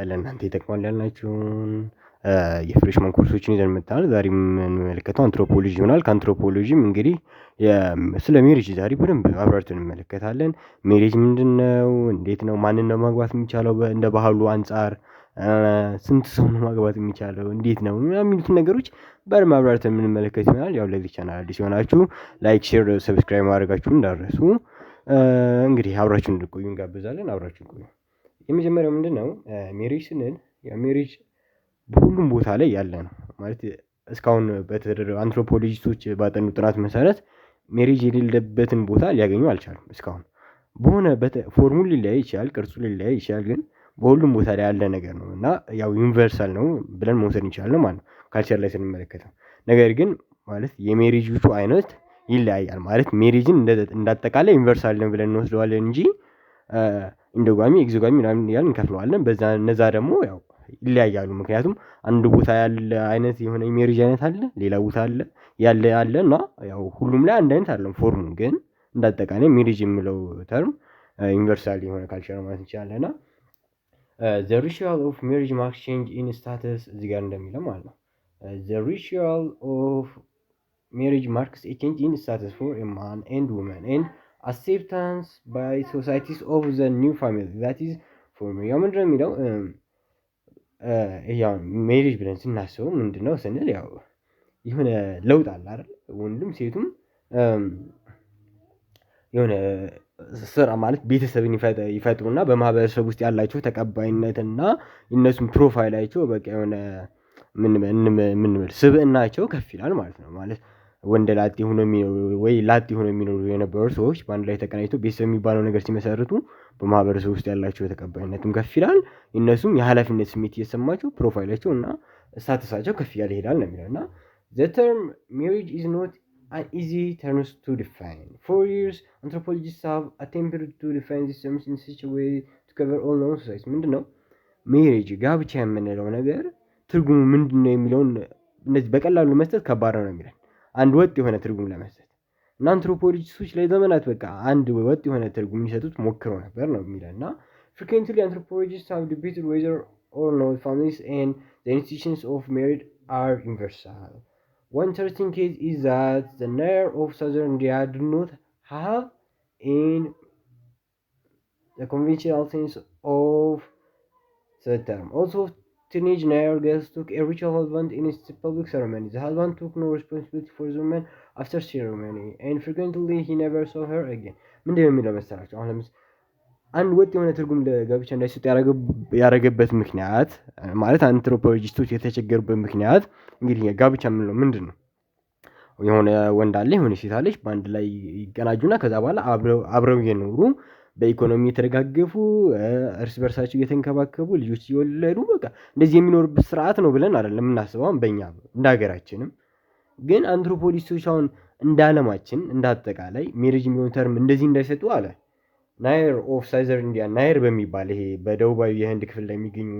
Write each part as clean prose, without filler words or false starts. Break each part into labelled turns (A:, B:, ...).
A: ለእናንተ ይጠቅማል ያልናቸውን የፍሬሽማን ኮርሶችን ይዘን መጥተናል። ዛሬ የምንመለከተው አንትሮፖሎጂ ይሆናል። ከአንትሮፖሎጂም እንግዲህ ስለ ሜሬጅ ዛሬ በደንብ አብራርተን እንመለከታለን። ሜሬጅ ምንድን ነው? እንዴት ነው? ማንን ነው ማግባት የሚቻለው? እንደ ባህሉ አንጻር ስንት ሰው ነው ማግባት የሚቻለው? እንዴት ነው የሚሉትን ነገሮች በደንብ አብራርተን የምንመለከት ይሆናል። ያው ለዚህ ቻናል አዲስ የሆናችሁ ላይክ፣ ሼር፣ ሰብስክራይብ ማድረጋችሁን እንዳትረሱ። እንግዲህ አብራችሁን እንድትቆዩ እንጋብዛለን። አብራችሁን ቆዩ። የመጀመሪያው ምንድን ነው? ሜሬጅ ስንል ሜሬጅ በሁሉም ቦታ ላይ ያለ ነው ማለት እስካሁን በተደረገው አንትሮፖሎጂስቶች ባጠኑ ጥናት መሰረት ሜሬጅ የሌለበትን ቦታ ሊያገኙ አልቻሉም። እስካሁን በሆነ ፎርሙን ሊለያይ ይችላል፣ ቅርጹ ሊለያይ ይችላል፣ ግን በሁሉም ቦታ ላይ ያለ ነገር ነው እና ያው ዩኒቨርሳል ነው ብለን መውሰድ እንችላለን ማለት ነው ካልቸር ላይ ስንመለከተው። ነገር ግን ማለት የሜሬጆቹ አይነት ይለያያል ማለት ሜሬጅን እንዳጠቃላይ ዩኒቨርሳል ነው ብለን እንወስደዋለን እንጂ ኢንዶጋሚ ኤግዞጋሚ ምናምን እያልን እንከፍለዋለን። በዛ እነዛ ደግሞ ያው ይለያያሉ። ምክንያቱም አንድ ቦታ ያለ አይነት የሆነ የሜሬጅ አይነት አለ፣ ሌላ ቦታ አለ እና ያው ሁሉም ላይ አንድ አይነት አይደለም ፎርሙ። ግን እንዳጠቃላይ ሜሬጅ የሚለው ተርም ዩኒቨርሳል የሆነ ካልቸር ማለት እንችላለን እና the ritual of marriage marks change in status እዚህ ጋር እንደሚለው ማለት ነው። the ritual of marriage marks a change in status for a man and woman and acceptance by societies of the new family that is for me ያው ምንድነው የሚለው ያው ሜሬጅ ብለን ስናስበው ምንድነው ስንል ያው የሆነ ለውጥ አለ አይደል? ወንድም ሴቱም የሆነ ስራ ማለት ቤተሰብን ይፈጥሩና በማህበረሰብ ውስጥ ያላቸው ተቀባይነትና እነሱም ፕሮፋይላቸው በቃ የሆነ ምን ስብዕናቸው ከፍ ይላል ማለት ነው። ማለት ወንደ ላጤ ሆኖ የሚኖሩ ወይ ላጤ ሆኖ የሚኖሩ የነበሩ ሰዎች በአንድ ላይ ተቀናጅተው ቤተሰብ የሚባለው ነገር ሲመሰርቱ በማህበረሰብ ውስጥ ያላቸው ተቀባይነትም ከፍ ይላል። እነሱም የኃላፊነት ስሜት እየተሰማቸው ፕሮፋይላቸው እና ስታተሳቸው ከፍ እያለ ይሄዳል ነው የሚለው እና the term marriage is not an easy terms to define. For years anthropologists have attempted to define these terms in such a way to cover all known societies. ምንድነው ሜሬጅ ጋብቻ የምንለው ነገር ትርጉሙ ምንድነው የሚለውን እነዚህ በቀላሉ መስጠት ከባድ ነው የሚለው አንድ ወጥ የሆነ ትርጉም ለመስጠት እና አንትሮፖሎጂስቶች ለዘመናት በቃ አንድ ወጥ የሆነ ትርጉም ሊሰጡት ሞክረው ነበር ነው የሚለው እና frequently anthropologists have debated whether or not families and the institutions of marriage are universal. One interesting case is that the Nair of Southern India do not have in the conventional sense of the term. Also, teenage Nair girls took a ritual husband in its public ceremony. The husband took no responsibility for the woman after ceremony, and frequently he never saw her again. ምንድነው የሚለው መሰላቸው? አሁን ለምሳሌ አንድ ወጥ የሆነ ትርጉም ለጋብቻ እንዳይሰጥ ያደረገበት ምክንያት ማለት አንትሮፖሎጂስቶች የተቸገሩበት ምክንያት እንግዲህ ጋብቻ የምንለው ምንድን ነው? የሆነ ወንድ አለ የሆነ ሴት አለች በአንድ ላይ ይገናጁና ከዛ በኋላ አብረው እየኖሩ በኢኮኖሚ የተደጋገፉ እርስ በርሳቸው እየተንከባከቡ ልጆች እየወለዱ በቃ እንደዚህ የሚኖርበት ስርዓት ነው ብለን አይደለም የምናስበው በእኛ እንደ ሀገራችንም። ግን አንትሮፖሎጂስቶች አሁን እንደ ዓለማችን እንደ አጠቃላይ ሜሬጅ የሚሆን ተርም እንደዚህ እንዳይሰጡ አለ ናይር ኦፍ ሳይዘር ኢንዲያ ናይር በሚባል ይሄ በደቡባዊ የህንድ ክፍል ላይ የሚገኙ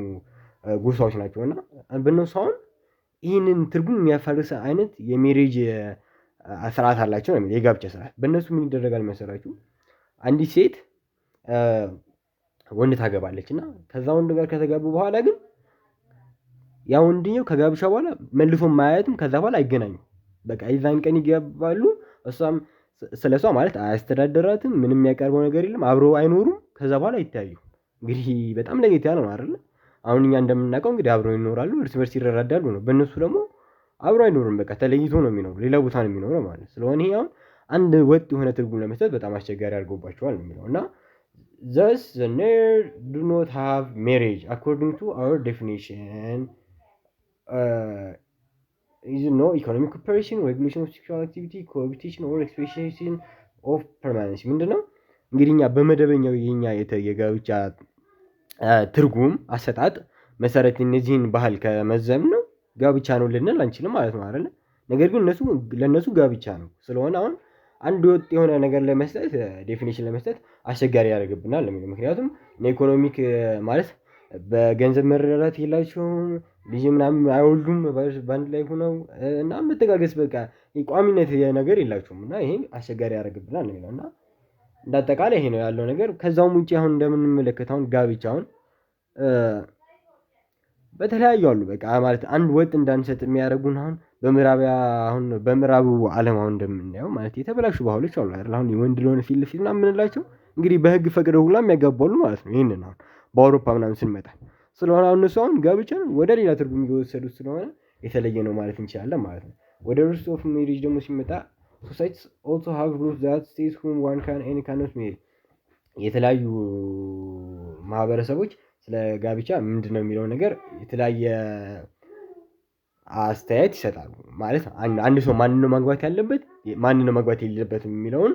A: ጎሳዎች ናቸው እና በእነሱ አሁን ይህንን ትርጉም የሚያፋልስ አይነት የሜሬጅ ስርዓት አላቸው ነው የጋብቻ ስርዓት። በእነሱ ምን ይደረጋል መሰላችሁ? አንዲት ሴት ወንድ ታገባለች እና ከዛ ወንድ ጋር ከተጋቡ በኋላ ግን ያ ወንድየው ከጋብቻ በኋላ መልሶ ማያየትም ከዛ በኋላ አይገናኙም። በቃ የዛን ቀን ይገባሉ። እሷም ስለሷ ማለት አያስተዳደራትም። ምንም የሚያቀርበው ነገር የለም። አብረው አይኖሩም። ከዛ በኋላ ይታያዩ። እንግዲህ በጣም ለየት ያለ ነው አይደል? አሁን እኛ እንደምናውቀው እንግዲህ አብረው ይኖራሉ፣ እርስ በርስ ይረዳዳሉ ነው። በእነሱ ደግሞ አብረው አይኖሩም። በቃ ተለይቶ ነው የሚኖሩ፣ ሌላ ቦታ ነው የሚኖረው ማለት። ስለሆነ ይሄ አሁን አንድ ወጥ የሆነ ትርጉም ለመስጠት በጣም አስቸጋሪ አድርጎባቸዋል ነው የሚለው እና thus the Nair do not have marriage according to our definition. Is no economic cooperation, regulation of sexual activity, cohabitation or expectation of permanency. ምንድነው እንግዲህ እኛ በመደበኛው የኛ የጋብቻ ትርጉም አሰጣጥ መሰረት እነዚህን ባህል ከመዘም ነው ጋብቻ ነው ልንል አንችልም ማለት ነው አይደል? ነገር ግን ለነሱ ጋብቻ ነው። ስለሆነ አሁን አንድ ወጥ የሆነ ነገር ለመስጠት ዴፊኒሽን ለመስጠት አስቸጋሪ ያደርግብናል ነው። ምክንያቱም ኢኮኖሚክ ማለት በገንዘብ መረዳዳት የላቸውም፣ ልጅ ምናምን አይወልዱም በአንድ ላይ ሆነው እና መተጋገዝ በቃ ቋሚነት ነገር የላቸውም እና ይሄ አስቸጋሪ ያደርግብናል ነው እና እንዳጠቃላይ ይሄ ነው ያለው ነገር። ከዛውም ውጪ አሁን እንደምንመለከተው ጋብቻውን በተለያዩ አሉ። በቃ ማለት አንድ ወጥ እንዳንሰጥ የሚያደርጉን አሁን በምዕራቡ ዓለም አሁን እንደምናየው ማለት የተበላሹ ባህሎች አሉ አይደል? አሁን የወንድ ለሆነ ፊት ለፊት ምናምን የምንላቸው እንግዲህ በህግ ፈቅደው ሁላ የሚያጋባሉ ማለት ነው። ይሄንን አሁን በአውሮፓ ምናምን ስንመጣ ስለሆነ አሁን እነሱ አሁን ጋብቻን ወደ ሌላ ትርጉም እየወሰዱት ስለሆነ የተለየ ነው ማለት እንችላለን ማለት ነው። ወደ ሩልስ ኦፍ ሜሪጅ ደግሞ ሲመጣ ሶሳይቲስ ኦልሶ ሃቭ ሩልስ ዛት ስቴት ሁም ዋን ካን ኤንድ ካንኖት ሜሪ። የተለያዩ ማህበረሰቦች ስለ ጋብቻ ምንድን ነው የሚለው ነገር የተለያየ አስተያየት ይሰጣሉ። ማለት አንድ ሰው ማንን ነው ማግባት ያለበት ማንን ነው ማግባት የሌለበትም የሚለውን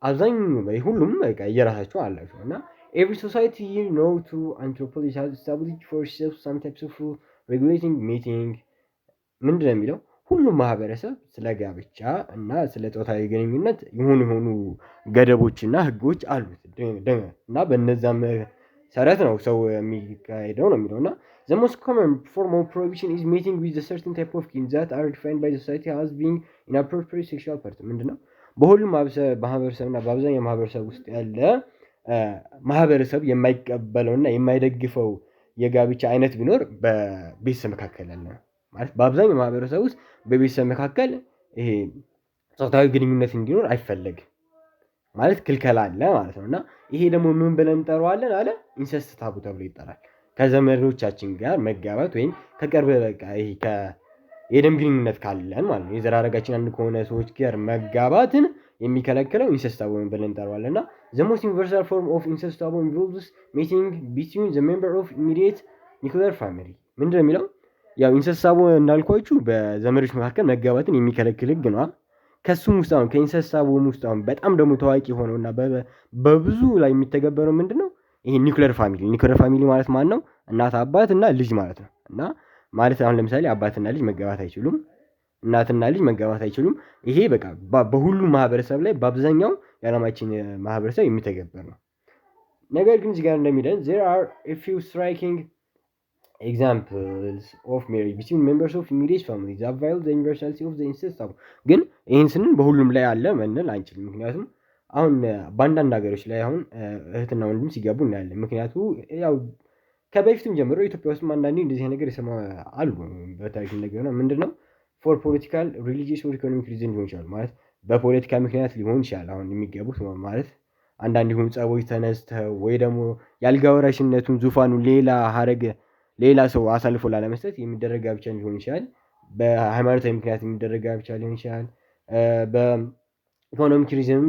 A: አብዛኛው ሁሉም በቃ የራሳቸው አላቸው እና every society know to anthropology has established for itself some types of rule regulating mating ምንድን ነው የሚለው ሁሉም ማህበረሰብ ስለ ጋብቻ እና ስለ ጾታዊ ግንኙነት የሆኑ ገደቦችና ህጎች አሉት እና በእነዛም መሰረት ነው ሰው የሚካሄደው ነው የሚለው እና the most common form of prohibition is mating with a certain type of kin that are defined by the society as being inappropriate sexual partner ምንድነው በሁሉም ማህበረሰብና በአብዛኛው ማህበረሰብ ውስጥ ያለ ማህበረሰብ የማይቀበለውና የማይደግፈው የጋብቻ አይነት ቢኖር በቤተሰብ መካከል ያለ ማለት በአብዛኛው ማህበረሰብ ውስጥ በቤተሰብ መካከል ይሄ ጾታዊ ግንኙነት እንዲኖር አይፈለግም ማለት ክልከላ አለ ማለት ነው እና ይሄ ደግሞ ምን ብለን እንጠራዋለን አለ ኢንሰስት ታቡ ተብሎ ይጠራል። ከዘመዶቻችን ጋር መጋባት ወይም ከቅርብ በቃ ይሄ የደም ግንኙነት ካለን ማለት ነው የዘር ሐረጋችን አንድ ከሆነ ሰዎች ጋር መጋባትን የሚከለክለው ኢንሰስት ታቡ ብለን እንጠራዋለን እና the most universal form of incest taboo involves mating between the member of immediate nuclear family ምንድን ነው የሚለው ያው ኢንሰስት ታቡ እንዳልኳችሁ በዘመዶች መካከል መጋባትን የሚከለክል ህግ ነው። ከሱም ውስጥ አሁን ከኢንሰስት ታቡም ውስጥ አሁን በጣም ደግሞ ታዋቂ ሆነውና በብዙ ላይ የሚተገበረው ምንድነው ይሄ ኒውክሌር ፋሚሊ ማለት ማን ነው እናት አባት እና ልጅ ማለት ነው እና ማለት አሁን ለምሳሌ አባትና ልጅ መጋባት አይችሉም እናትና ልጅ መጋባት አይችሉም። ይሄ በቃ በሁሉም ማህበረሰብ ላይ በአብዛኛው የዓለማችን ማህበረሰብ የሚተገበር ነው። ነገር ግን እዚህ ጋር እንደሚለን there are a few striking examples of marriage between members of immediate families that violate the universality of the incest taboo ግን ይህን ስንል በሁሉም ላይ አለ መንል አንችልም። ምክንያቱም አሁን በአንዳንድ ሀገሮች ላይ አሁን እህትና ወንድም ሲጋቡ እናያለን። ምክንያቱ ያው ከበፊትም ጀምሮ ኢትዮጵያ ውስጥ አንዳንዴ እንደዚህ ነገር የሰማ አሉ በታሪክ ነገር ነው ምንድነው ፎር ፖለቲካል ሪሊጂየስ ኦር ኢኮኖሚክ ሪዝን ሊሆን ይችላል ማለት በፖለቲካ ምክንያት ሊሆን ይችላል። አሁን የሚገቡት ማለት አንዳንድ የሆኑ ጸቦች ተነስተው ወይ ደግሞ የአልጋ ወራሽነቱን ዙፋኑ ሌላ ሰው አሳልፎ ላለመስጠት የሚደረግ ጋብቻ ሊሆን ይችላል። በሃይማኖታዊ ምክንያት የሚደረግ ጋብቻ ሊሆን ይችላል። በኢኮኖሚክ ሪዝንም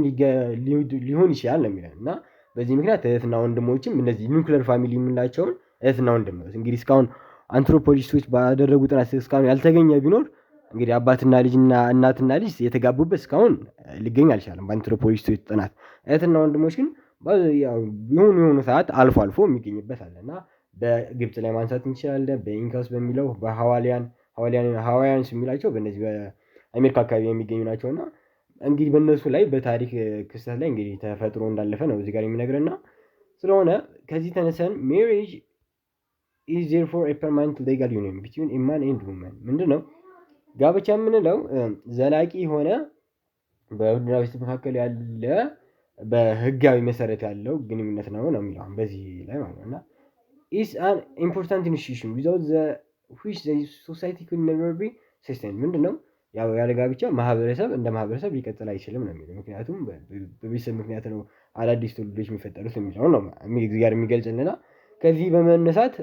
A: ሊሆን ይችላል ነው የሚለን እና በዚህ ምክንያት እህትና ወንድሞችም እነዚህ ኒውክሌር ፋሚሊ የምንላቸውን እህትና ወንድም ነው። እንግዲህ እስካሁን አንትሮፖሎጂስቶች ባደረጉ ጥናት እስካሁን ያልተገኘ ቢኖር እንግዲህ አባትና ልጅና እናትና ልጅ የተጋቡበት እስካሁን ሊገኝ አልቻለም በአንትሮፖሎጂስቶች ጥናት። እህትና ወንድሞች ግን የሆኑ ሰዓት አልፎ የሚገኝበት አለ እና በግብጽ ላይ ማንሳት እንችላለን። በኢንካስ በሚለው በሐዋያንስ የሚላቸው በእነዚህ በአሜሪካ አካባቢ የሚገኙ ናቸው እና እንግዲህ በእነሱ ላይ በታሪክ ክስተት ላይ እንግዲህ ተፈጥሮ እንዳለፈ ነው እዚህ ጋር የሚነግረና ስለሆነ ከዚህ ተነሰን ሜሪጅ is therefore a permanent legal union between a man and woman ምንድነው ጋብቻ የምንለው ዘላቂ የሆነ በወንድና በሴት መካከል ያለ በህጋዊ መሰረት ያለው ግንኙነት ነው የሚለው በዚህ ላይ ማለት ነው እና is an important institution without which the society could never be sustained ምንድነው ያው ያለ ጋብቻ ማህበረሰብ እንደ ማህበረሰብ ሊቀጥል አይችልም ነው የሚለው። ምክንያቱም በቤተሰብ ምክንያት ነው አዳዲስ ትውልዶች የሚፈጠሩት የሚለው ነው እግዚአብሔር የሚገልጽልና ከዚህ በመነሳት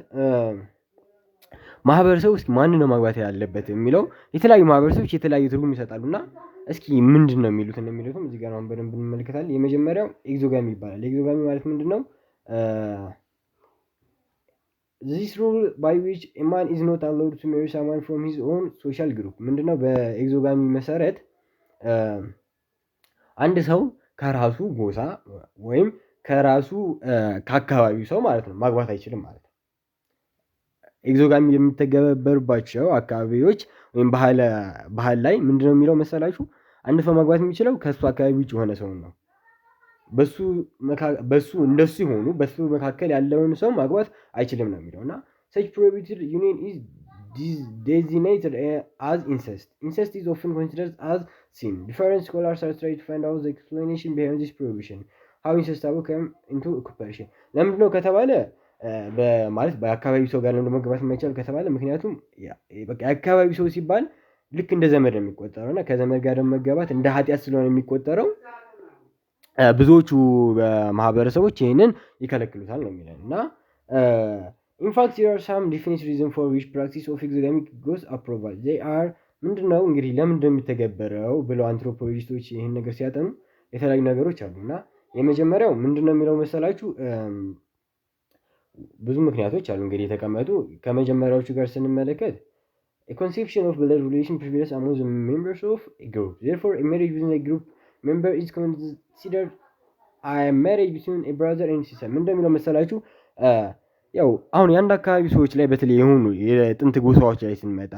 A: ማህበረሰብ ውስጥ ማን ነው ማግባት ያለበት የሚለው የተለያዩ ማህበረሰቦች የተለያዩ ትርጉም ይሰጣሉና እስኪ ምንድነው የሚሉትም እዚህ ጋር ነው በደንብ እንመለከታለን። የመጀመሪያው ኤግዞጋሚ ይባላል። ኤግዞጋሚ ማለት ምንድነው this rule by which a man is not allowed to marry someone from his own social group ምንድነው በኤግዞጋሚ መሰረት አንድ ሰው ከራሱ ጎሳ ወይም ከራሱ ከአካባቢው ሰው ማለት ነው ማግባት አይችልም ማለት ነው። ኤግዞጋሚ የሚተገበርባቸው አካባቢዎች ወይም ባህል ላይ ምንድነው የሚለው መሰላችሁ አንድ ሰው ማግባት የሚችለው ከሱ አካባቢ ውጭ የሆነ ሰው ነው። በሱ እንደሱ ሆኑ በሱ መካከል ያለውን ሰው ማግባት አይችልም ነው የሚለውና such prohibited union is designated as incest. Incest is often considered as sin. Different scholars are trying to find out the explanation behind this prohibition. How incest came into occupation. ለምንድነው ከተባለ በማለት በአካባቢ ሰው ጋር ለምን መግባት የማይቻል ከተባለ ምክንያቱም በቃ የአካባቢ ሰው ሲባል ልክ እንደ ዘመድ ነው የሚቆጠረው እና ከዘመድ ጋር ደግሞ መጋባት እንደ ኃጢአት ስለሆነ የሚቆጠረው ብዙዎቹ ማህበረሰቦች ይህንን ይከለክሉታል ነው የሚለን እና ኢንፋክት there are some definite reason for which practice of exogamy goes approval they are ምንድነው እንግዲህ ለምን እንደሚተገበረው ብለው አንትሮፖሎጂስቶች ይህን ነገር ሲያጠኑ የተለያዩ ነገሮች አሉ እና የመጀመሪያው ምንድነው የሚለው መሰላችሁ ብዙ ምክንያቶች አሉ እንግዲህ የተቀመጡ ከመጀመሪያዎቹ ጋር ስንመለከት a conception of blood relation prevails among the members of a group therefore a marriage within a group member is considered a marriage between a brother and sister ምን እንደሚለው መሰላችሁ ያው አሁን የአንድ አካባቢ ሰዎች ላይ በተለይ የሆኑ የጥንት ጎሳዎች ላይ ስንመጣ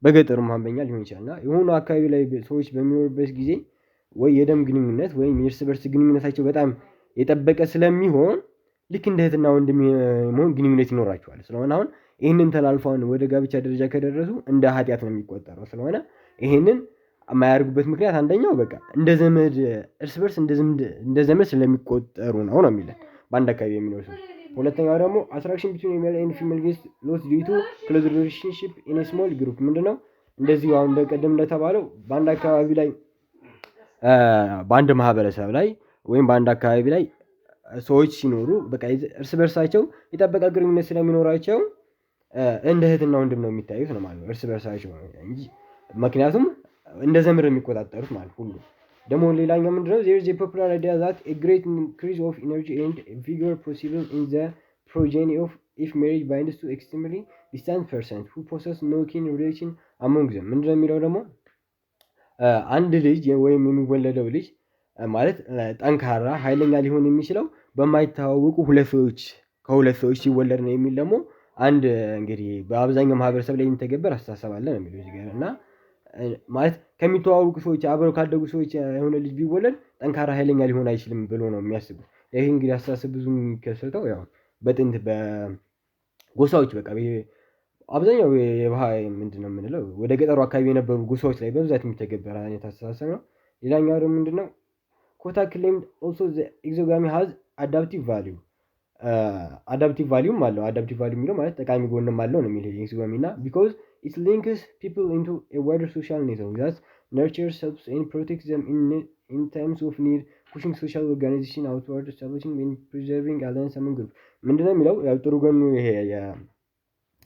A: በገጠሩ ማንበኛ ሊሆን ይችላል እና የሆኑ አካባቢ ላይ ሰዎች በሚኖሩበት ጊዜ ወይ የደም ግንኙነት ወይም የእርስ በርስ ግንኙነታቸው በጣም የጠበቀ ስለሚሆን ልክ እንደ እህትና ወንድም መሆን ግንኙነት ይኖራቸዋል ስለሆነ አሁን ይህንን ተላልፈውን ወደ ጋብቻ ደረጃ ከደረሱ እንደ ኃጢአት ነው የሚቆጠረው ስለሆነ ይህንን የማያደርጉበት ምክንያት አንደኛው በቃ እንደ ዘመድ እርስ በርስ እንደ ዘመድ ስለሚቆጠሩ ነው የሚለን በአንድ አካባቢ የሚኖሩ ሰዎች ሁለተኛው ደግሞ አትራክሽን ቢትዊን ሜል ኤንድ ፊሜል ጌስት ሎስ ዲዩ ቱ ክሎዝ ሪሌሽንሺፕ ኢን ኤ ስሞል ግሩፕ ምንድነው እንደዚሁ አሁን በቀደም እንደተባለው በአንድ አካባቢ ላይ በአንድ ማህበረሰብ ላይ ወይም በአንድ አካባቢ ላይ ሰዎች ሲኖሩ በቃ እርስ በርሳቸው የጠበቀ ግንኙነት ስለሚኖራቸው እንደ እህትና ወንድም ነው የሚታዩት ነው ማለት ነው እርስ በርሳቸው እንጂ ምክንያቱም እንደ ዘመድ የሚቆጣጠሩት ማለት ሁሉ ደግሞ ሌላኛው ምንድነው there is a popular idea that a great increase of energy and vigor possible in the progeny of if marriage binds to extremely distant person who possess no kin relation among them ምንድነው የሚለው ደግሞ አንድ ልጅ ወይም የሚወለደው ልጅ ማለት ጠንካራ ኃይለኛ ሊሆን የሚችለው በማይተዋወቁ ከሁለት ሰዎች ሲወለድ ነው የሚል ደግሞ አንድ እንግዲህ በአብዛኛው ማህበረሰብ ላይ የሚተገበር አስተሳሰብ አለ ነው የሚለው እዚህ ጋር እና ማለት ከሚተዋወቁ ሰዎች አብረው ካደጉ ሰዎች የሆነ ልጅ ቢወለድ ጠንካራ ኃይለኛ ሊሆን አይችልም ብሎ ነው የሚያስቡት ይሄ እንግዲህ አስተሳሰብ ብዙ የሚከሰተው ያው በጥንት በጎሳዎች በቃ አብዛኛው ምንድነው የምንለው ወደ ገጠሩ አካባቢ የነበሩ ጎሳዎች ላይ በብዛት የሚተገበር አይነት አስተሳሰብ ነው ሌላኛው ደግሞ ምንድነው ኮታ claimed also the exogamy has adaptive value adaptive value አለው adaptive value የሚለው ማለት ጠቃሚ ጎንም አለው ነው የሚለው exogamy እና because it links people into a wider social network that nurtures helps and protects them in times of need pushing social organization outward establishing and preserving alliance among groups ምንድነው የሚለው ያው ጥሩ ጎኑ ይሄ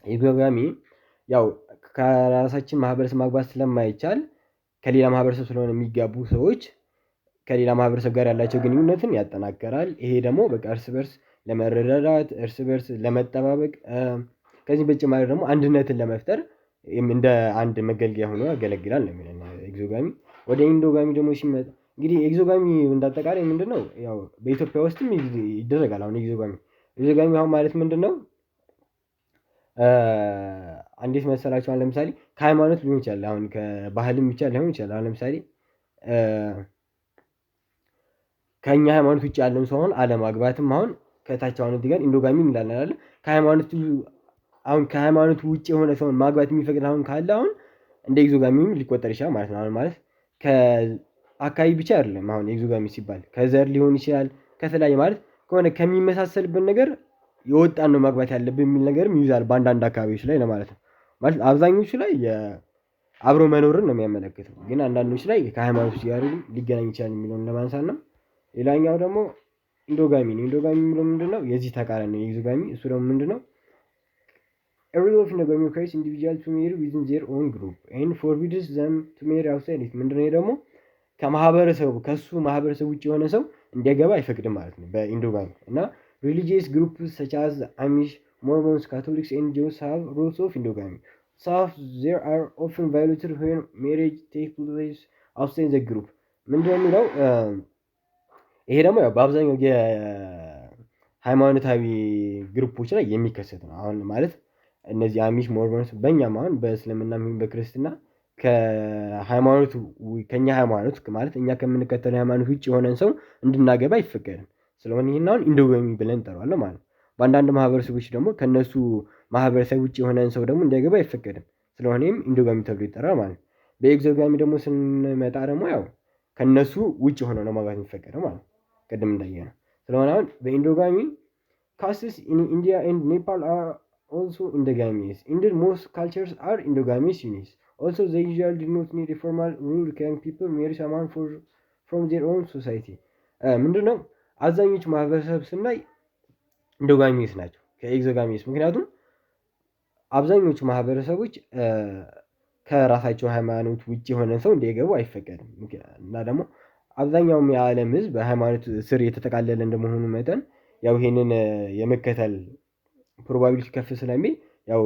A: exogamy ያው ከራሳችን ማህበረሰብ ማግባት ስለማይቻል ከሌላ ማህበረሰብ ስለሆነ የሚጋቡ ሰዎች ከሌላ ማህበረሰብ ጋር ያላቸው ግንኙነትን ያጠናከራል ይሄ ደግሞ በቃ እርስ በርስ ለመረዳዳት እርስ በርስ ለመጠባበቅ ከዚህ በተጨማሪ ደግሞ አንድነትን ለመፍጠር እንደ አንድ መገልገያ ሆኖ ያገለግላል ነው የሚለው ኤግዞጋሚ ወደ ኢንዶጋሚ ደግሞ ሲመጣ እንግዲህ ኤግዞጋሚ እንዳጠቃላይ ምንድነው ያው በኢትዮጵያ ውስጥም ይደረጋል አሁን ኤግዞጋሚ አሁን ማለት ምንድነው እንዴት መሰላችሁ አሁን ለምሳሌ ከሃይማኖት ሊሆን ይችላል አሁን ከባህልም ብቻ ሊሆን ይችላል አሁን ለምሳሌ ከኛ ሃይማኖት ውጪ ያለን ሰው አለማግባትም አሁን ከታች አሁን እዚህ ጋር ኢንዶጋሚ እንላለን አይደል ከሃይማኖት ውጪ የሆነ ሰውን ማግባት የሚፈቅድ አሁን ካለ አሁን እንደ ኤግዞጋሚም ሊቆጠር ይችላል ማለት ነው አሁን ማለት ከአካባቢ ብቻ አይደለም አሁን ኤግዞጋሚ ሲባል ከዘር ሊሆን ይችላል ከተለያየ ማለት ከሆነ ከሚመሳሰልብን ነገር የወጣን ነው ማግባት ያለብን የሚል ነገርም ይይዛል በአንዳንድ አካባቢዎች ላይ ለማለት ነው ማለት አብዛኞቹ ላይ አብሮ መኖርን ነው የሚያመለክተው ግን አንዳንዶች ላይ ከሃይማኖት ጋር ሊገናኝ ይችላል የሚለውን ለማንሳት ነው ሌላኛው ደግሞ ኢንዶጋሚ የሚለው ምንድነው የዚህ ተቃራኒ ነው ኤግዞጋሚ እሱ ደግሞ ምንድነው a rule of endogamy requires individuals to marry within their own group and forbids them to marry outside it ምንድነው ደግሞ ከሱ ማህበረሰብ ውጪ የሆነ ሰው እንዲያገባ አይፈቅድም ማለት ነው በኢንዶጋሚ እና religious groups such as Amish, Mormons, Catholics and Jews have rules of endogamy so there are often violated when marriage takes place outside the group ምንድነው የሚለው ይሄ ደግሞ ያው በአብዛኛው የሃይማኖታዊ ግሩፖች ላይ የሚከሰት ነው አሁን ማለት እነዚህ አሚሽ ሞርሞንስ በእኛም አሁን በእስልምና በክርስትና ከኛ ሃይማኖት ማለት እኛ ከምንከተለው ሃይማኖት ውጪ የሆነን ሰው እንድናገባ አይፈቀድም ስለሆነ ይሄን አሁን ኢንዶጋሚ ብለን እንጠራዋለን ማለት ነው በአንዳንድ ማህበረሰቦች ደግሞ ከነሱ ማህበረሰብ ውጪ የሆነን ሰው ደግሞ እንዲያገባ አይፈቀድም ስለሆነም ኢንዶጋሚ ተብሎ ይጠራል ማለት ነው በኤግዞጋሚ ደግሞ ስንመጣ ደግሞ ያው ከነሱ ውጪ ሆኖ ነው ማግባት የሚፈቀደው ማለት ነው ቅድም እንዳየነው ስለሆነ አሁን በኢንዶጋሚ castes in India and Nepal are also endogamous. Indeed, most cultures are endogamous units. Also, they usually do not need a formal rule. Can people marry someone from their own society? ምንድነው አብዛኞቹ ማህበረሰብ ስናይ ኢንዶጋሚስ ናቸው ከኤግዞጋሚስ። ምክንያቱም አብዛኞቹ ማህበረሰቦች ከራሳቸው ሃይማኖት ውጭ የሆነ ሰው እንዲገቡ አይፈቀድም። እና ደግሞ አብዛኛውም የዓለም ህዝብ በሃይማኖት ስር የተጠቃለለ እንደመሆኑ መጠን ያው ይሄንን የመከተል ፕሮባቢሊቲ ከፍ ስለሚል ያው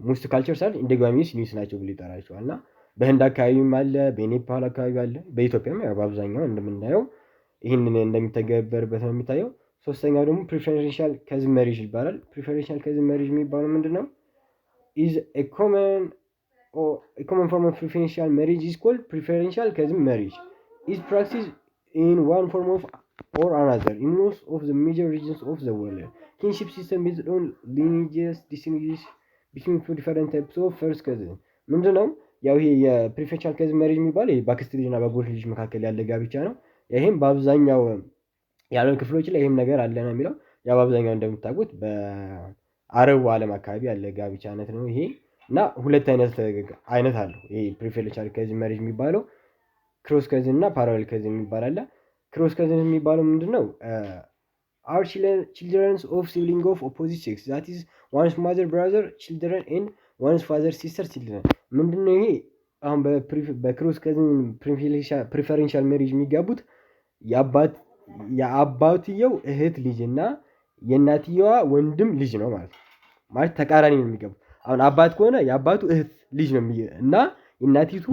A: ሞስት ካልቸርስ አር ኢንዶጋሚስ ዩኒስ ናቸው ብሎ ይጠራቸዋል። እና በህንድ አካባቢም አለ፣ በኔፓል አካባቢ አለ፣ በኢትዮጵያም ያው በአብዛኛው እንደምናየው ይህንን እንደሚተገበርበት ነው የሚታየው። ሶስተኛው ደግሞ ፕሪፈረንሻል ከዝን መሪጅ ይባላል። ፕሪፈረንሻል ከዝን መሪጅ የሚባለው ምንድን ነው? ኢዝ ኤ ኮመን ፎርም ኦፍ ፕሪፈረንሻል መሪጅ ኢዝ ኮልድ ፕሪፈረንሻል ከዝን መሪጅ ኢዝ ፕራክቲስ ኢን ዋን ፎርም ኦፍ or another in most of the major regions of the world. Kinship system based on lineages distinguish between two different types of first cousin. ምንድነው ያው ይሄ የፕሪፈረንሻል ከዝን መሪጅ የሚባለው በአክስት ልጅና በአጎት ልጅ መካከል ያለ ጋብቻ ነው። ይሄም በአብዛኛው ያለው ክፍሎች ላይ ይሄም ነገር አለ ነው የሚለው። ያው በአብዛኛው እንደምታውቁት በአረቡ ዓለም አካባቢ ያለ ጋብቻ አይነት ነው ይሄ። እና ሁለት አይነት አለው ይሄ ፕሪፈረንሻል ከዝን መሪጅ የሚባለው ክሮስ ከዝን እና ፓራሌል ከዝን የሚባል አለ። ክሮስ ከዝን የሚባለው ምንድነው? አር ችልድረንስ ኦፍ ሲብሊንግ ኦፍ ኦፖዚት ሴክስ ዛት ኢዝ ዋንስ ማዘር ብራዘር ችልድረን ኤንድ ዋንስ ፋዘር ሲስተር ችልድረን። ምንድነው ይሄ? አሁን በክሮስ ከዝን ፕሪፈረንሻል ሜሪጅ የሚጋቡት የአባትየው እህት ልጅ እና የእናትየዋ ወንድም ልጅ ነው ማለት ተቃራኒ ነው የሚጋቡት። አሁን አባት ከሆነ የአባቱ እህት ልጅ ነው እና የእናቲቱ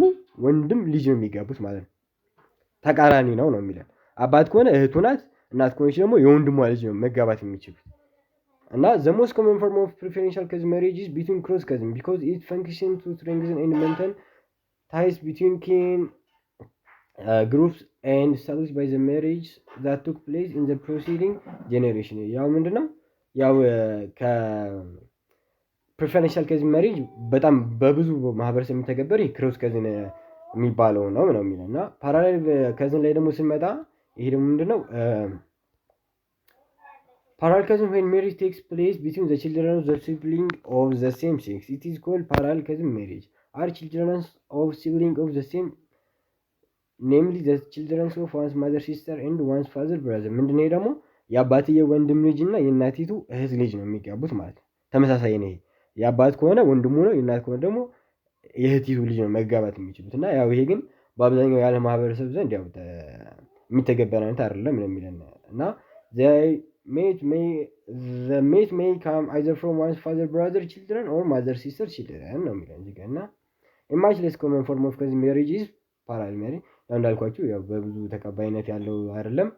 A: ወንድም ልጅ ነው የሚጋቡት ማለት ነው። ተቃራኒ ነው የሚለን። አባት ከሆነ እህቱ ናት፣ እናት ከሆነች ደግሞ የወንድሟ ልጅ ነው መጋባት የሚችሉት። እና the most common form of preferential cousin marriage is between close cousins because it functions to strengthen and maintain ties between kin groups and established by the marriage that took place in the preceding generation. ያው ምንድነው ያው ከፕሪፈረንሻል ከዝን ማሪጅ በጣም በብዙ ማህበረሰብ የሚተገበር ክሮስ ከዝን የሚባለው ነው የሚለው። እና ፓራሌል ከዝን ላይ ደግሞ ስንመጣ ይሄ ደግሞ ምንድነው? ፓራሌል ከዝን when marriage takes place between the children of the sibling of the same sex it is called parallel cousin marriage. Are children of sibling of the same namely the children of one's mother sister and one's father brother. ምንድነው ደግሞ የአባትየው ወንድም ልጅ እና የእናቲቱ እህት ልጅ ነው የሚጋቡት ማለት ነው። ተመሳሳይ ነው። የአባት ከሆነ ወንድሙ ነው፣ የእናት ከሆነ ደግሞ የእህቲቱ ልጅ ነው መጋባት የሚችሉት። እና ያው ይሄ ግን በአብዛኛው ያለ ማህበረሰብ ዘንድ ያው የሚተገበር አይነት አይደለም ነው የሚለን። እና the mate may come either from one's father brother children or mother sister children ነው የሚለን እዚህ ጋር። እና a much less common form of cousin marriage is parallel marriage። ያው እንዳልኳችሁ ያው በብዙ ተቀባይነት ያለው አይደለም፣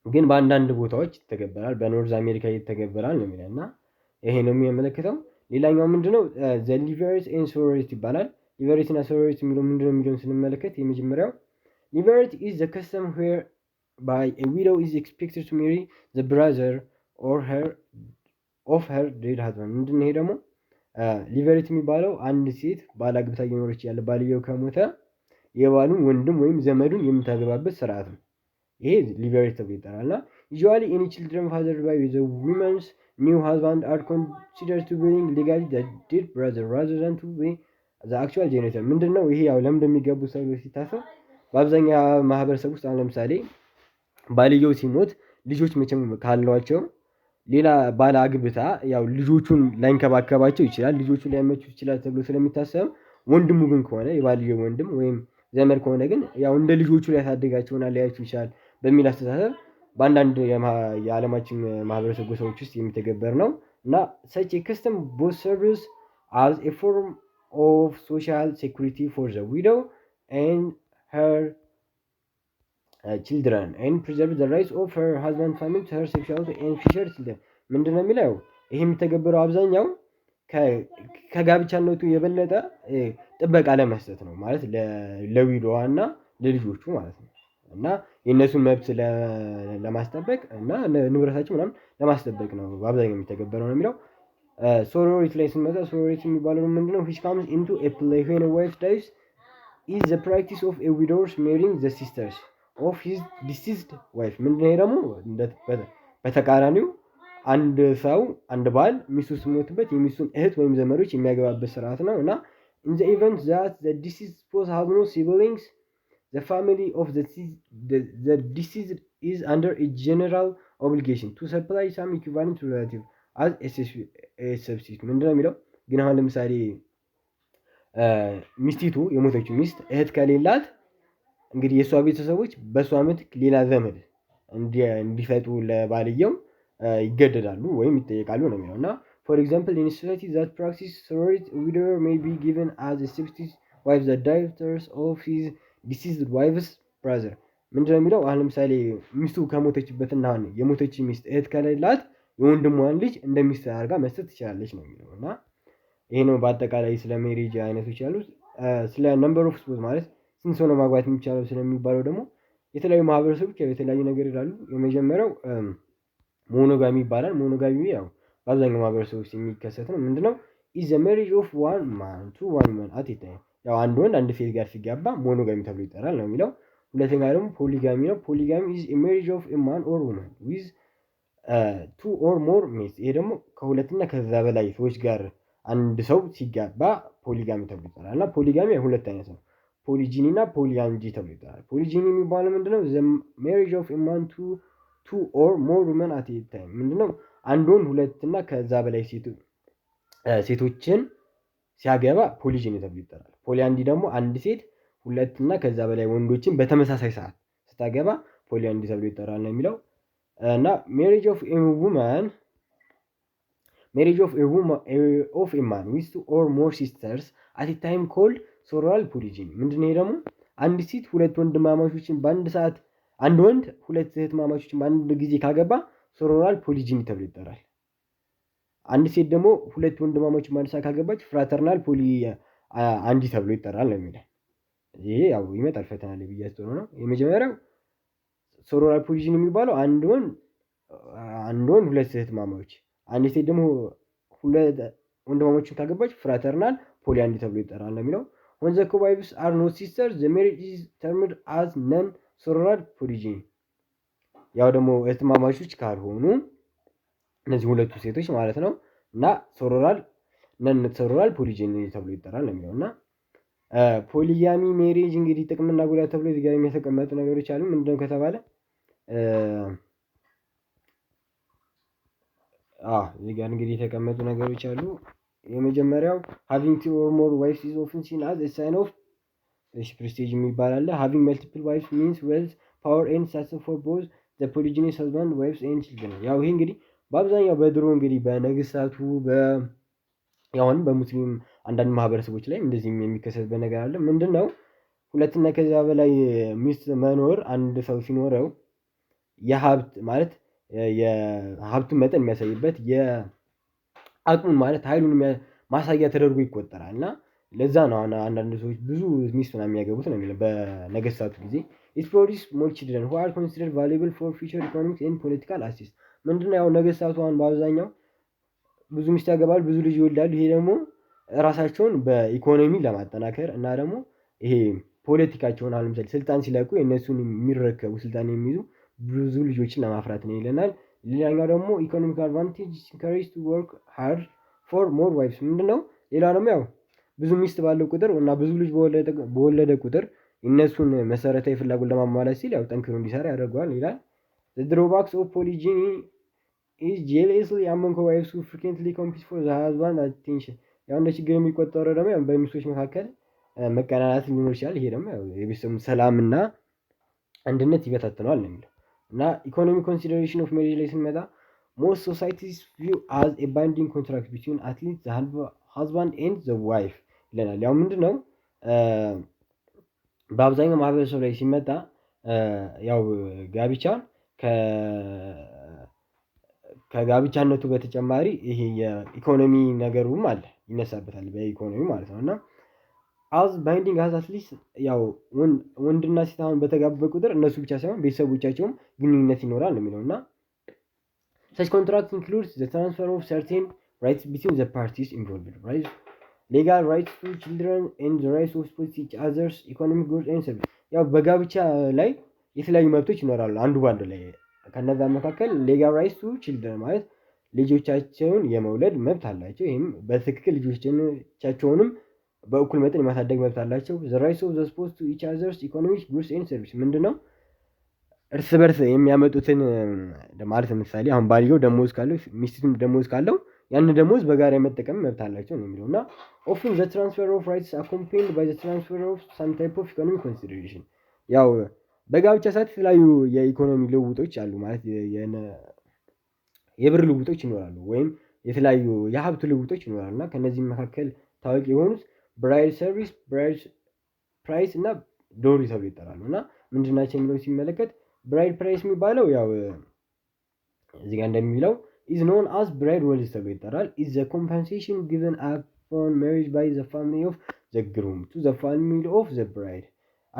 A: ግን በአንዳንድ ቦታዎች ይተገበራል። በኖርዝ አሜሪካ ይተገበራል ነው የሚለን። እና ይሄ ነው የሚያመለክተው። ሌላኛው ምንድነው? ዘ ሊቨሬት ኤንድ ሶሮሪቲ ይባላል። ሊቨሬት እና ሶሮሪቲ የሚለው ምንድነው የሚለውን ስንመለከት የመጀመሪያው ሊቨሬት ኢዝ ዘ ከስተም ዌር ባይ ኤ ዊዶው ኢዝ ኤክስፔክትድ ቱ ሜሪ ዘ ብራዘር ኦር ሄር ኦፍ ሄር ዴድ ሃዝባንድ። ምንድነው ይሄ ደግሞ? ሊቨሬት የሚባለው አንድ ሴት ባል አግብታ እየኖረች ያለ ባልየው ከሞተ የባሉን ወንድም ወይም ዘመዱን የምታገባበት ስርዓት ነው። ይሄ ሊቨሬት ተብሎ ይጠራል። እና ዩዥዋሊ ኤኒ ችልድረን ፋዘርድ ባይ ዘ ዊመንስ ኒው ሃዝባንድ አር ኮንሲደርድ ቱ ቢንግ ሌጋሊ ዘ ዴድ ብራዘር ራዘር ዛን ቱ ቢ ዘ አክቹዋል ጄኔሬተር። ምንድነው ይሄ? ያው ለምን እንደሚገቡ ሰው ሲታሰብ በአብዛኛው ማህበረሰብ ውስጥ አሁን ለምሳሌ ባልየው ሲሞት ልጆች መቼም ካሏቸው ሌላ ባል አግብታ ያው ልጆቹን ላይንከባከባቸው ይችላል፣ ልጆቹን ሊያመቹ ይችላል ተብሎ ስለሚታሰብ፣ ወንድሙ ግን ከሆነ የባልየው ወንድም ወይም ዘመድ ከሆነ ግን ያው እንደ ልጆቹ ሊያሳድጋቸውና ሊያያቸው ይችላል በሚል አስተሳሰብ በአንዳንድ የዓለማችን ማህበረሰብ ጎሳዎች ውስጥ የሚተገበር ነው። እና such a custom both serves as a form of social security for the widow and her children and preserve the rights of her husband family to her sexuality and future children. ምንድነው የሚለው? ይሄ የሚተገበረው አብዛኛው ከጋብቻነቱ የበለጠ ጥበቃ ለመስጠት ነው ማለት ለዊዶዋ እና ለልጆቹ ማለት ነው። እና የእነሱን መብት ለማስጠበቅ እና ንብረታቸው ምናምን ለማስጠበቅ ነው በአብዛኛው የሚተገበረው ነው የሚለው። ሶሮሪቲ ላይ ስንመጣ ሶሮሪቲ የሚባለው ምንድነው? which comes into a play when a wife dies is the practice of a widow marrying the sisters of his deceased wife. ምንድነው ደግሞ በተቃራኒው አንድ ሰው አንድ ባል ሚስቱ ስትሞትበት የሚስቱን እህት ወይም ዘመዶች የሚያገባበት ስርዓት ነው እና in the event that the deceased spouse has no siblings, the family of the deceased is under a general obligation to supply some equivalent relative as a substitute። ምንድነው የሚለው ግን አሁን ለምሳሌ ሚስቲቱ የሞተችው ሚስት እህት ከሌላት እንግዲህ የእሷ ቤተሰቦች በእሷ ምትክ ሌላ ዘመድ እንዲፈጥሩ ለባልየው ይገደዳሉ ወይም ይጠየቃሉ ነው የሚለው እና for example in society that practice sorority a widower may be given as a substitute wife the daughters of his deceased wife's brother። ምንድነው የሚለው አሁን ለምሳሌ ሚስቱ ከሞተችበትና የሞተች ሚስት እህት ከሌላት የወንድሟን ልጅ እንደሚስት አድርጋ መስጠት ትችላለች ነው የሚለው እና ይሄ ነው በአጠቃላይ ስለ ሜሪጅ አይነቶች ያሉት። ስለ ነምበር ኦፍ ስፖዝ ማለት ስንት ሰው ነው ማግባት የሚቻለው ስለሚባለው ደግሞ የተለያዩ ማህበረሰቦች የተለያዩ ነገር ይላሉ። የመጀመሪያው ሞኖጋሚ ይባላል። ሞኖጋሚ ያው በአብዛኛው ማህበረሰቦች የሚከሰት ነው። ምንድነው ኢዝ ዘ ሜሪጅ ኦፍ ዋን ማን ቱ ዋን ማን አት ኤ ታይም። ያው አንድ ወንድ አንድ ሴት ጋር ሲጋባ ሞኖጋሚ ተብሎ ይጠራል ነው የሚለው። ሁለተኛ ደግሞ ፖሊጋሚ ነው። ፖሊጋሚ ኢዝ ኤ ሜሪጅ ኦፍ ኤ ማን ኦር ውመን ዊዝ ቱ ኦር ሞር ሜትስ። ይሄ ደግሞ ከሁለትና ከዛ በላይ ሰዎች ጋር አንድ ሰው ሲጋባ ፖሊጋሚ ተብሎ ይጠራል እና ፖሊጋሚ ሁለት አይነት ነው። ፖሊጂኒ እና ፖሊያንጂ ተብሎ ይጠራል። ፖሊጂኒ የሚባለው ምንድነው ዘ ሜሪጅ ኦፍ ኤ ማን ቱ ኦር ሞር ውመን አት ኤ ታይም። ምንድነው አንድ ወንድ ሁለትና ከዛ በላይ ሴቶችን ሲያገባ ፖሊጂኒ ተብሎ ይጠራል። ፖሊያንዲ ደግሞ አንድ ሴት ሁለትና ከዛ በላይ ወንዶችን በተመሳሳይ ሰዓት ስታገባ ፖሊያንዲ ተብሎ ይጠራል ነው የሚለው እና ሜሪጅ ኦፍ ኤ ውመን with two or more sisters at a time called ሶሮራል ፖሊጂኒ። ምንድነው ደግሞ አንድ ሴት ሁለት ወንድማማቾችን በአንድ ሰዓት አንድ ወንድ ሁለት እህትማማቾችን በአንድ ጊዜ ካገባ ሶሮራል ፖሊጂኒ ተብሎ ይጠራል። አንድ ሴት ደግሞ ሁለት ወንድማማቾችን በአንድ ሰዓት ካገባች ፍራተርናል ፖሊ አንዲ ተብሎ ይጠራል ነው የሚለው። ይሄ ያው ይመጣል ፈተና ላይ ብያስተው ነው። የመጀመሪያው ሶሮራል ፖሊጂኒ የሚባለው አንድ ወንድ ሁለት እህትማማቾች አንድ ሴት ደግሞ ሁለት ወንድማማቾችን ካገባች ፍራተርናል ፖሊያንዲ ተብሎ ይጠራል ነው የሚለው። when the co-wives are not sisters the marriage is termed as non sororal polygyny። ያው ደግሞ እህትማማቾች ካልሆኑ እነዚህ ሁለቱ ሴቶች ማለት ነው እና ነን ሶሮራል ፖሊጂኒ ተብሎ ይጠራል ነው የሚለው እና ፖሊጋሚ ሜሪጅ እንግዲህ ጥቅምና ጉዳት ተብሎ እዚህ ጋር የተቀመጡ ነገሮች አሉ። ምንድነው ከተባለ እዚህ ጋር እንግዲህ የተቀመጡ ነገሮች አሉ። የመጀመሪያው having two or more wives is often seen as a sign of prestige የሚባል አለ። having multiple wives means wealth, power and success for both the polygynous husband, wives and children። ያው ይሄ እንግዲህ በአብዛኛው በድሮ እንግዲህ በነገስታቱ ያውን በሙስሊም አንዳንድ ማህበረሰቦች ላይ እንደዚህም የሚከሰትበት ነገር አለ። ምንድነው ሁለትና ከዛ በላይ ሚስት መኖር አንድ ሰው ሲኖረው የሀብት ማለት የሀብቱን መጠን የሚያሳይበት የአቅሙን ማለት ኃይሉን ማሳያ ተደርጎ ይቆጠራል እና ለዛ ነው አንዳንድ ሰዎች ብዙ ሚስት ምናምን የሚያገቡት ነው የሚለው በነገስታቱ ጊዜ። it produces more children who are considered valuable for future economic and political assist። ምንድነው ያው ነገስታቱ አሁን በአብዛኛው ብዙ ሚስት ያገባሉ፣ ብዙ ልጅ ይወልዳሉ። ይሄ ደግሞ ራሳቸውን በኢኮኖሚ ለማጠናከር እና ደግሞ ይሄ ፖለቲካቸውን አሁን ለምሳሌ ስልጣን ሲለቁ የእነሱን የሚረከቡ ስልጣን የሚይዙ ብዙ ልጆችን ለማፍራት ነው ይለናል። ሌላኛው ደግሞ ኢኮኖሚክ አድቫንቴጅ ኢንካሬጅ ቱ ወርክ ሃርድ ፎር ሞር ዋይፍስ። ምንድነው ሌላው ደግሞ ያው ብዙ ሚስት ባለው ቁጥር እና ብዙ ልጅ በወለደ ቁጥር እነሱን መሰረታዊ ፍላጎት ለማሟላት ሲል ያው ጠንክሮ እንዲሰራ ያደርገዋል ይላል። the drawbacks of polygyny is jealousy among wives who frequently compete for the husband attention። ያው እንደ ችግር የሚቆጠረው ደግሞ ያው በሚስቶች መካከል መቀናናት ሊኖር ይችላል። ይሄ ደግሞ ያው የቤተሰቡን ሰላምና አንድነት ይበታተነዋል ነው የሚለው እና ኢኮኖሚ ኮንሲደሬሽን ኦፍ ሜሪጅ ላይ ስንመጣ most societies view as a binding contract between at least the husband and the wife ይለናል። ያው ምንድነው በአብዛኛው ማህበረሰብ ላይ ሲመጣ ያው ጋብቻ ከጋብቻነቱ በተጨማሪ ይሄ የኢኮኖሚ ነገሩም አለ ይነሳበታል በኢኮኖሚ ማለት ነው እና as binding as at least ያው ወንድና ሴት አሁን በተጋቡ ቁጥር እነሱ ብቻ ሳይሆን ቤተሰቦቻቸውም ግንኙነት ይኖራል ነው የሚለው እና such contracts includes the transfer of certain rights between the parties involved, right? legal rights to children and the rights to support each other's economic goods and services። ያው በጋብቻ ላይ የተለያዩ መብቶች ይኖራሉ አንዱ ባንዱ ላይ። ከነዛ መካከል legal rights to children ማለት ልጆቻቸውን የመውለድ መብት አላቸው። ይህም በትክክል ልጆቻቸውንም በእኩል መጠን የማሳደግ መብት አላቸው። the rights of the spouse to each other's economic goods and service ምንድነው? እርስ በርስ የሚያመጡትን ማለት ለምሳሌ አሁን ባልየው ደሞዝ ካለው ሚስቱም ደሞዝ ካለው ያን ደሞዝ በጋራ የመጠቀም መብት አላቸው ነው የሚለው እና often the transfer of rights accompanied by the transfer of some type of economic consideration ያው በጋብቻ ሰዓት የተለያዩ የኢኮኖሚ ልውውጦች አሉ ማለት የብር ልውውጦች ይኖራሉ ወይም የተለያዩ የሀብት ልውውጦች ይኖራሉ እና ከነዚህም መካከል ታዋቂ የሆኑት ብራይድ ሰርቪስ፣ ብራይድ ፕራይስ እና ዶሪ ተብሎ ይጠራሉ እና ምንድናቸው የሚለው ሲመለከት ብራይድ ፕራይስ የሚባለው ያው እዚህ ጋር እንደሚለው is known as bride wages ተብሎ ይጠራል is the compensation given upon marriage by the family of the groom to the family of the bride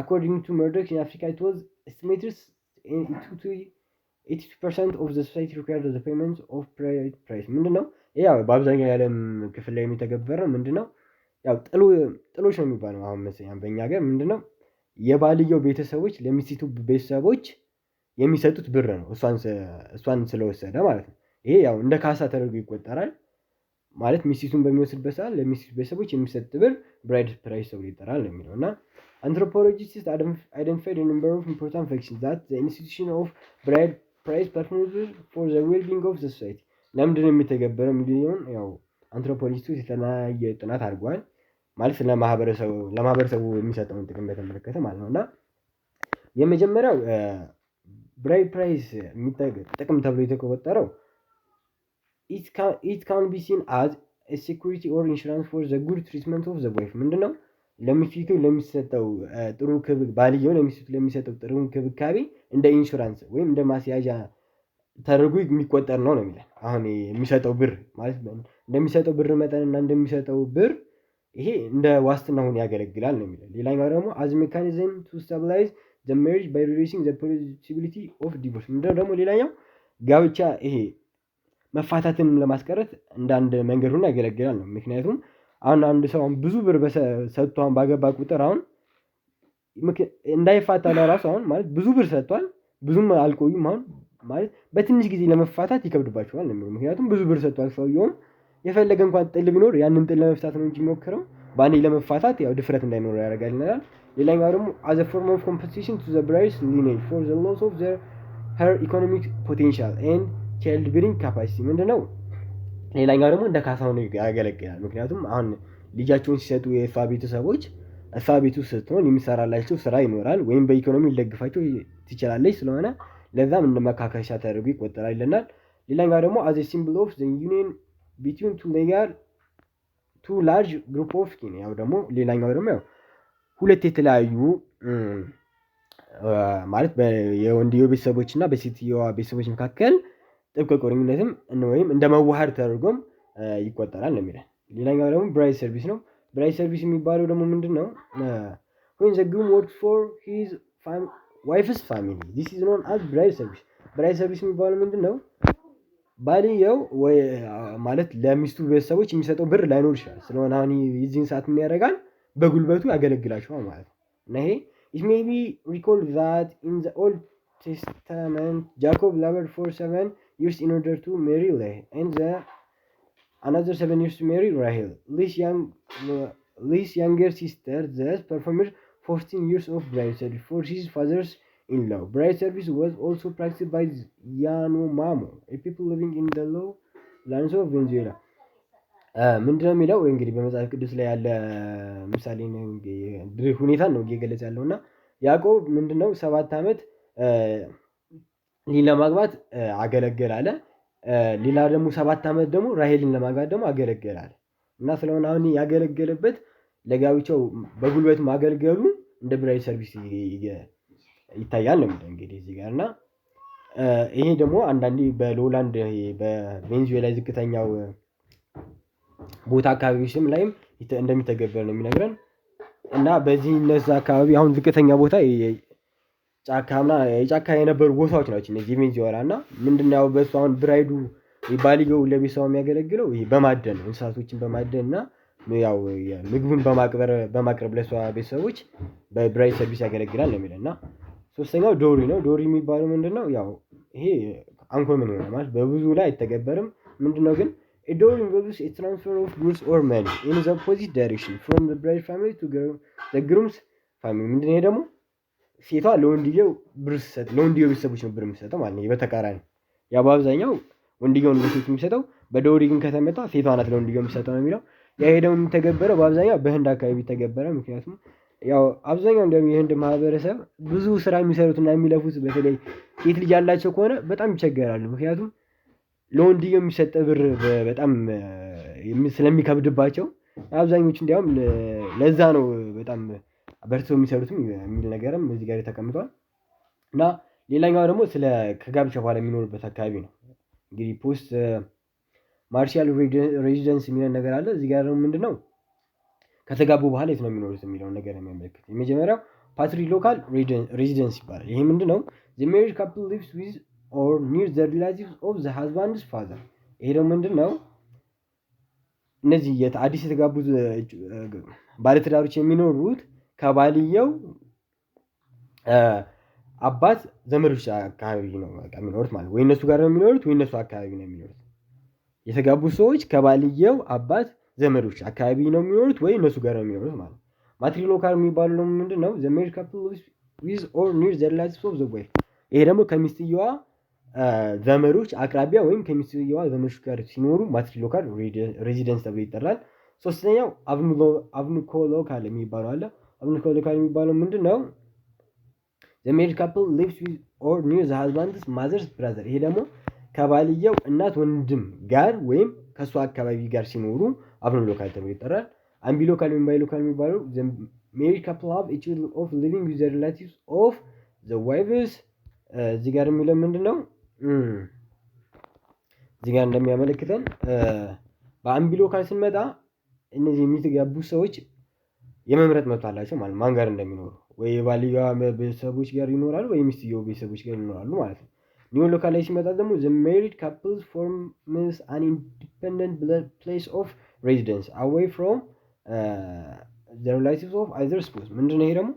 A: according to Murdoch in Africa it was estimated 82% of the society required the payment of bride price ምንድነው ያው በአብዛኛው የዓለም ክፍል ላይ የሚተገበረው ምንድነው ያው ጥሎሽ ነው የሚባለው አሁን መሰለኝ በእኛ ሀገር ምንድነው የባልየው ቤተሰቦች ለሚስቱ ቤተሰቦች የሚሰጡት ብር ነው እሷን ስለወሰደ ማለት ነው። ይሄ ያው እንደ ካሳ ተደርጎ ይቆጠራል ማለት ሚስቱን በሚወስድበት ሰዓት ለሚስቱ ቤተሰቦች የሚሰጥ ብር ብራይድ ፕራይስ ተብሎ ይጠራል ነው የሚለው እና anthropologists identified a number of important factors that the institution of bride price performs for the well-being of the society ለምንድን ነው የሚተገበረው የሚለውን ያው አንትሮፖሎጂስቶች የተለያየ ጥናት አድርገዋል ማለት ለማህበረሰቡ የሚሰጠውን ጥቅም በተመለከተ ማለት ነው እና የመጀመሪያው ብራይድ ፕራይስ ጥቅም ተብሎ የተቆጠረው it can be seen as a security or insurance for the good treatment of the wife ምንድነው ለሚስቱ ለሚሰጠው ጥሩ ባልየው ለሚስቱ ለሚሰጠው ጥሩ ክብካቤ እንደ ኢንሹራንስ ወይም እንደ ማስያዣ ተደርጎ የሚቆጠር ነው የሚለው አሁን የሚሰጠው ብር ማለት እንደሚሰጠው ብር መጠንና እንደሚሰጠው ብር ይሄ እንደ ዋስትና ሆኖ ያገለግላል ነው የሚለው ሌላኛው ደግሞ as mechanism to stabilize the marriage by reducing the possibility of divorce ምንድነው ደግሞ ሌላኛው ጋብቻ ይሄ መፋታትን ለማስቀረት እንደ አንድ መንገድ ሆኖ ያገለግላል ነው ምክንያቱም አሁን አንድ ሰው ብዙ ብር ሰጥቷን ባገባ ቁጥር አሁን እንዳይፋታ ለራሱ አሁን ማለት ብዙ ብር ሰጥቷል ብዙም አልቆዩም አሁን ማለት በትንሽ ጊዜ ለመፋታት ይከብድባቸዋል ነው የሚለው ምክንያቱም ብዙ ብር ሰጥቷል ሰውየው የፈለገ እንኳን ጥል ቢኖር ያንን ጥል ለመፍታት ነው እንጂ የሚሞክረው ባንዴ ለመፋታት ያው ድፍረት እንዳይኖር ያደርጋል ይላል ሌላኛው ደግሞ as a form of compensation to the bride's lineage for the loss of her economic potential and childbearing capacity ምንድነው ሌላኛው ደግሞ እንደ ካሳ ሆኖ ያገለግላል ምክንያቱም አሁን ልጃቸውን ሲሰጡ የእሷ ቤተሰቦች እሷ ቤቱ ስትሆን የሚሰራላቸው ስራ ይኖራል ወይም በኢኮኖሚ ሊደግፋቸው ትችላለች ስለሆነ ለዛም እንደ መካከሻ ተደርጎ ይቆጠራል ይለናል ሌላኛው ደግሞ as a symbol of the union between two large group of kin ያው ደግሞ ሌላኛው ደግሞ ያው ሁለት የተለያዩ ማለት የወንድየው ቤተሰቦችና በሴትየዋ ቤተሰቦች መካከል ጥብቅ ቁርኝነትም ወይም እንደ መዋሃድ ተደርጎም ይቆጠራል ነው የሚለው ሌላኛው ደግሞ ብራይድ ሰርቪስ ነው ብራይድ ሰርቪስ የሚባለው ደግሞ ምንድነው when the groom works for his wife's family this is known as bride service bride service የሚባለው ምንድነው ባልየው ወይ ማለት ለሚስቱ ቤተሰቦች የሚሰጠው ብር ላይኖር ይችላል ስለሆነ አሁን የዚህን ሰዓት ምን ያደርጋል በጉልበቱ ያገለግላቸዋል ማለት ነው እና ይሄ it may be recalled that in the Old Testament Jacob labored for 7 years in order to marry Leah and another 7 years to marry Rahel. Leah's younger sister thus performed 14 years of bride service for his father-in-law. Bride service was also practiced by Yanomamo, a people living in the lowlands of Venezuela. ምንድነው የሚለው እንግዲህ በመጽሐፍ ቅዱስ ላይ ያለ ምሳሌ ሁኔታ ነው እየገለጸ ያለውና ያዕቆብ ምንድነው 7 ዓመት ለማግባት አገለገለ አለ ሌላ ደግሞ 7 ዓመት ደግሞ ራሄልን ለማግባት ደግሞ አገለገለ አለ እና ስለሆነ አሁን ያገለገለበት ለጋብቻው በጉልበት ማገልገሉ እንደ ብራይድ ሰርቪስ ይታያል ነው እንግዲህ እዚህ ጋርና ይሄ ደግሞ አንዳንዴ በሎላንድ በቬንዙዌላ ዝቅተኛው ቦታ አካባቢዎችም ላይም እንደሚተገበር ነው የሚነግረን እና በዚህ እነዛ አካባቢ አሁን ዝቅተኛ ቦታ የጫካ የነበሩ ቦታዎች ናቸው እነዚህ ቬንዙዌላና ምንድነው በሱ አሁን ብራይዱ ይባልየው ለቤተሰቡ የሚያገለግለው ይሄ በማደን እንስሳቶችን በማደንና ያው ምግቡን በማቅረብ ለሷ ቤተሰቦች በብራይድ ሰርቪስ ያገለግላል ነው የሚለና ሶስተኛው ዶሪ ነው ዶሪ የሚባለው ምንድነው ያው ይሄ አንኮመን ነው ማለት በብዙ ላይ አይተገበርም ምንድነው ግን a door involves a transfer of goods or money in the opposite direction from the bride family to the groom's family ምንድነው ይሄ ደግሞ ሴቷ ለወንድየው ብር ስትሰጥ ለወንድየው ቤተሰቦች ነው ብር የምትሰጠው ማለት ነው። በተቃራኒ ያው በአብዛኛው ወንድየው ነው ለሴት የሚሰጠው፣ በዶሪ ግን ከተመጣ ሴቷ ናት ለወንድየው የምትሰጠው ነው የሚለው። ያ ሄደው የሚተገበረው በአብዛኛው በህንድ አካባቢ ተገበረ። ምክንያቱም ያው አብዛኛው እንደውም የህንድ ማህበረሰብ ብዙ ስራ የሚሰሩትና የሚለፉት በተለይ ሴት ልጅ ያላቸው ከሆነ በጣም ይቸገራሉ። ምክንያቱም ለወንድየው የሚሰጥ ብር በጣም ስለሚከብድባቸው አብዛኞቹ እንዲያውም ለዛ ነው በጣም በርተው የሚሰሩትም የሚል ነገርም እዚህ ጋር ተቀምጧል። እና ሌላኛው ደግሞ ስለ ከጋብቻ በኋላ የሚኖርበት አካባቢ ነው። እንግዲህ ፖስት ማርሻል ሬዚደንስ የሚለው ነገር አለ። እዚህ ጋር ደግሞ ምንድነው ከተጋቡ በኋላ የት ነው የሚኖሩት የሚለውን ነገር የሚያመለክት። የመጀመሪያው ፓትሪሎካል ሬዚደንስ ይባላል። ይሄ ምንድነው the married couple lives with or near the relatives of the husband's father። ይሄ ደግሞ ምንድነው እነዚህ አዲስ የተጋቡት ባለትዳሮች የሚኖሩት ከባልየው አባት ዘመዶች አካባቢ ነው የሚኖሩት ማለት ወይ እነሱ ጋር ነው የሚኖሩት ወይ እነሱ አካባቢ ነው የሚኖሩት። የተጋቡ ሰዎች ከባልየው አባት ዘመዶች አካባቢ ነው የሚኖሩት ወይ እነሱ ጋር ነው የሚኖሩት ማለት። ማትሪሎካል የሚባለው ደግሞ ምንድነው the married couple with or near the relatives of the wife። ይሄ ደግሞ ከሚስትየዋ ዘመዶች አቅራቢያ ወይም ከሚስትየዋ ዘመዶች ጋር ሲኖሩ ማትሪሎካል ሬዚደንስ ተብሎ ይጠራል። ሶስተኛው አቭኒኮሎካል የሚባለው አለ። አቭኒኮሎካል የሚባለው ምንድነው the married couple lives with or near the husband's mother's brother። ይሄ ደግሞ ከባልየው እናት ወንድም ጋር ወይም ከሷ አካባቢ ጋር ሲኖሩ አቭኒኮሎካል ተብሎ ይጠራል። አምቢሎካል ወይም ባይሎካል የሚባለው the married couple have a child of living with the relatives of the wives። እዚህ ጋር የሚለው ምንድነው እዚህ ጋር እንደሚያመለክተን በአምቢሎካል ስንመጣ እነዚህ የሚተጋቡ ሰዎች የመምረጥ መብት አላቸው ማለት ማን ጋር እንደሚኖሩ ወይ የባልየዋ ቤተሰቦች ጋር ይኖራሉ ወይ ሚስትየው ቤተሰቦች ጋር ይኖራሉ ማለት ነው። ኒው ሎካል ላይ ሲመጣ ደግሞ the married couples forms an independent place of residence away from the relatives of either spouse። ምንድነው ይሄ ደግሞ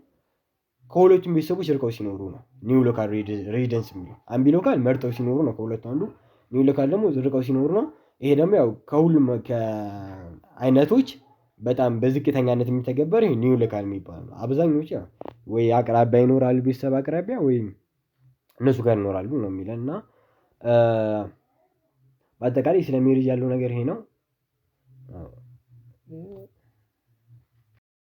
A: ከሁለቱም ቤተሰቦች ርቀው ሲኖሩ ነው ኒው ሎካል ሬዚደንስ የሚለው። አምቢ ሎካል መርጠው ሲኖሩ ነው ከሁለቱ አንዱ፣ ኒው ሎካል ደግሞ ርቀው ሲኖሩ ነው። ይሄ ደግሞ ያው ከሁሉም ከአይነቶች በጣም በዝቅተኛነት የሚተገበር ይሄ ኒው ሎካል የሚባል ነው። አብዛኞቹ ያው ወይ አቅራቢያ ይኖራሉ ቤተሰብ አቅራቢያ ወይም እነሱ ጋር ይኖራሉ ነው የሚለን። እና በአጠቃላይ ስለ ሜሪጅ ያለው ነገር ይሄ ነው።